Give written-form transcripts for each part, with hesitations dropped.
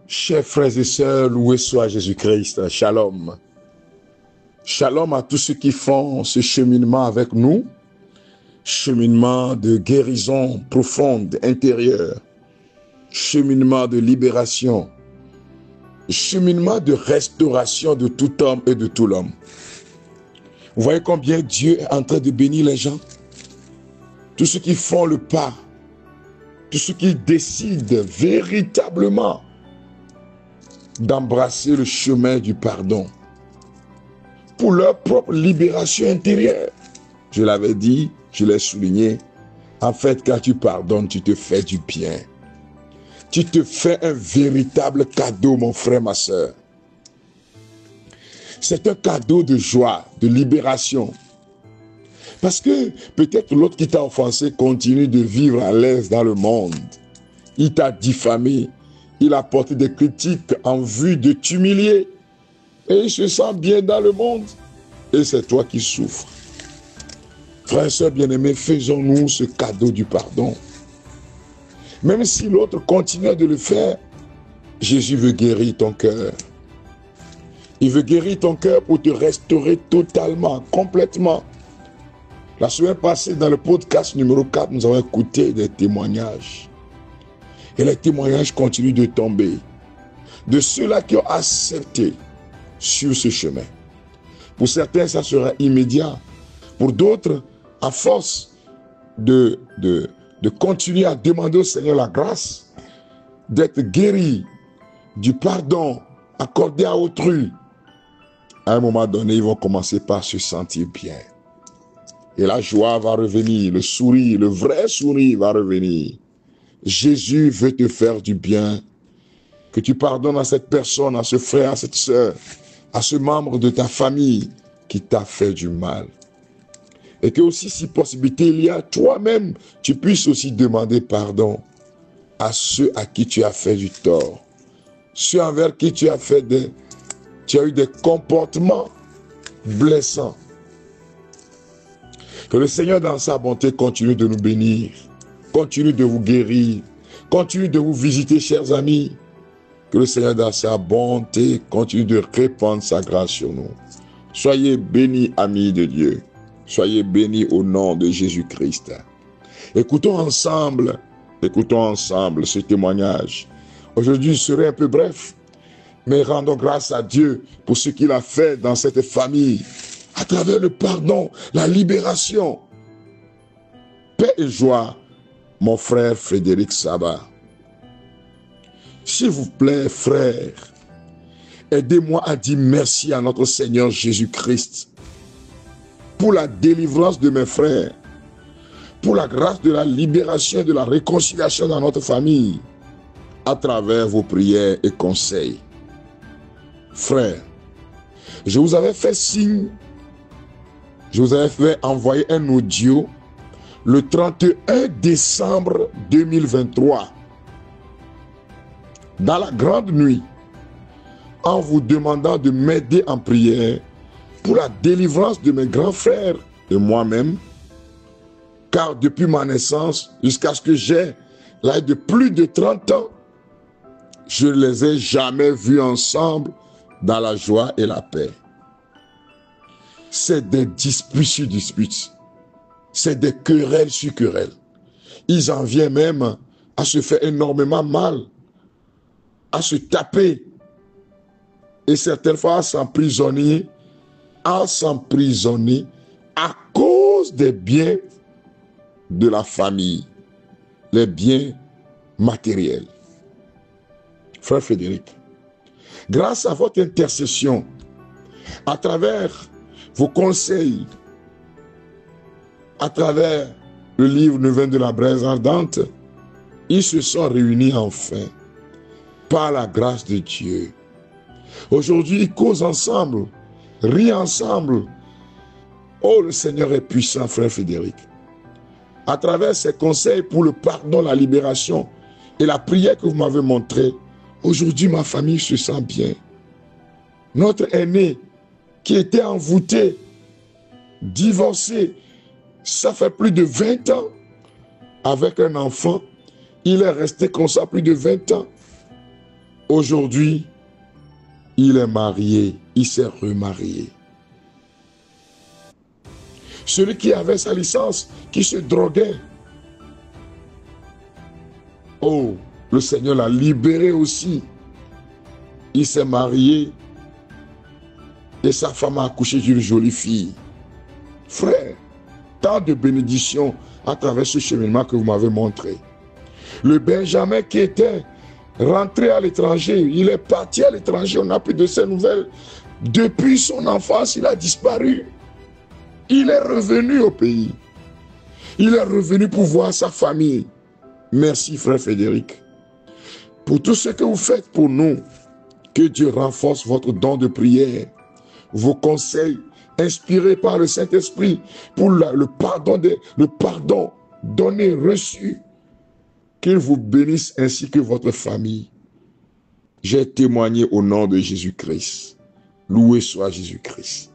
Chers frères et sœurs, loué soit Jésus-Christ. Shalom. Shalom à tous ceux qui font ce cheminement avec nous. Cheminement de guérison profonde, intérieure. Cheminement de libération. Cheminement de restauration de tout homme et de tout l'homme. Vous voyez combien Dieu est en train de bénir les gens. Tous ceux qui font le pas. Tous ceux qui décident véritablement d'embrasser le chemin du pardon pour leur propre libération intérieure. Je l'avais dit, je l'ai souligné. En fait, quand tu pardonnes, tu te fais du bien. Tu te fais un véritable cadeau, mon frère, ma soeur. C'est un cadeau de joie, de libération. Parce que peut-être l'autre qui t'a offensé continue de vivre à l'aise dans le monde. Il t'a diffamé. Il a porté des critiques en vue de t'humilier. Et il se sent bien dans le monde. Et c'est toi qui souffres. Frères et sœurs bien-aimés, faisons-nous ce cadeau du pardon. Même si l'autre continue de le faire, Jésus veut guérir ton cœur. Il veut guérir ton cœur pour te restaurer totalement, complètement. La semaine passée, dans le podcast numéro 4, nous avons écouté des témoignages. Et les témoignages continuent de tomber. De ceux-là qui ont accepté sur ce chemin. Pour certains, ça sera immédiat. Pour d'autres, à force de continuer à demander au Seigneur la grâce, d'être guéri du pardon accordé à autrui, à un moment donné, ils vont commencer par se sentir bien. Et la joie va revenir, le sourire, le vrai sourire va revenir. Jésus veut te faire du bien. Que tu pardonnes à cette personne, à ce frère, à cette sœur, à ce membre de ta famille qui t'a fait du mal. Et que aussi, si possibilité il y a, toi-même, tu puisses aussi demander pardon à ceux à qui tu as fait du tort. Ceux envers qui tu as eu des comportements blessants. Que le Seigneur dans sa bonté continue de nous bénir. Continue de vous guérir. Continue de vous visiter, chers amis. Que le Seigneur dans sa bonté continue de répandre sa grâce sur nous. Soyez bénis, amis de Dieu. Soyez bénis au nom de Jésus-Christ. Écoutons ensemble ce témoignage. Aujourd'hui, je serai un peu bref, mais rendons grâce à Dieu pour ce qu'il a fait dans cette famille, à travers le pardon, la libération. Paix et joie, mon frère Frédéric Sabat. S'il vous plaît, frère, aidez-moi à dire merci à notre Seigneur Jésus-Christ pour la délivrance de mes frères, pour la grâce de la libération et de la réconciliation dans notre famille, à travers vos prières et conseils. Frère, je vous avais fait signe, je vous avais fait envoyer un audio le 31 décembre 2023, dans la grande nuit, en vous demandant de m'aider en prière pour la délivrance de mes grands frères et moi-même, car depuis ma naissance jusqu'à ce que j'ai l'âge de plus de 30 ans, je ne les ai jamais vus ensemble dans la joie et la paix. C'est des disputes sur disputes. C'est des querelles sur querelles. Ils en viennent même à se faire énormément mal, à se taper, et certaines fois à s'emprisonner à cause des biens de la famille, les biens matériels. Frère Frédéric, grâce à votre intercession, à travers vos conseils, à travers le livre Le vin de la braise ardente, ils se sont réunis enfin, par la grâce de Dieu. Aujourd'hui, ils causent ensemble, rient ensemble. Oh, le Seigneur est puissant, frère Frédéric. À travers ces conseils pour le pardon, la libération et la prière que vous m'avez montrée, aujourd'hui, ma famille se sent bien. Notre aîné, qui était envoûté, divorcé, ça fait plus de 20 ans, avec un enfant, il est resté comme ça plus de 20 ans. Aujourd'hui, il est marié, il s'est remarié. Celui qui avait sa licence, qui se droguait, oh, le Seigneur l'a libéré aussi. Il s'est marié et sa femme a accouché d'une jolie fille. Frère, tant de bénédictions à travers ce cheminement que vous m'avez montré. Le Benjamin qui était rentré à l'étranger, il est parti à l'étranger, on n'a plus de ses nouvelles. Depuis son enfance, il a disparu. Il est revenu au pays. Il est revenu pour voir sa famille. Merci, frère Frédéric, pour tout ce que vous faites pour nous. Que Dieu renforce votre don de prière, vos conseils inspirés par le Saint-Esprit pour le pardon donné, reçu. Qu'il vous bénisse ainsi que votre famille. J'ai témoigné au nom de Jésus-Christ. Loué soit Jésus-Christ.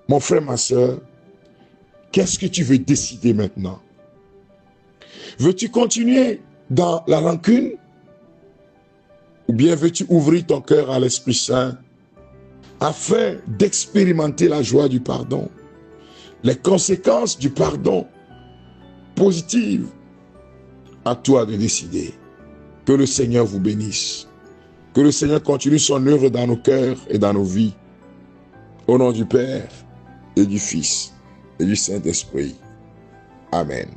Mon frère, ma soeur, qu'est-ce que tu veux décider maintenant? Veux-tu continuer dans la rancune? Ou bien veux-tu ouvrir ton cœur à l'Esprit Saint afin d'expérimenter la joie du pardon, les conséquences du pardon positives? À toi de décider. Que le Seigneur vous bénisse. Que le Seigneur continue son œuvre dans nos cœurs et dans nos vies. Au nom du Père et du Fils et du Saint-Esprit. Amen.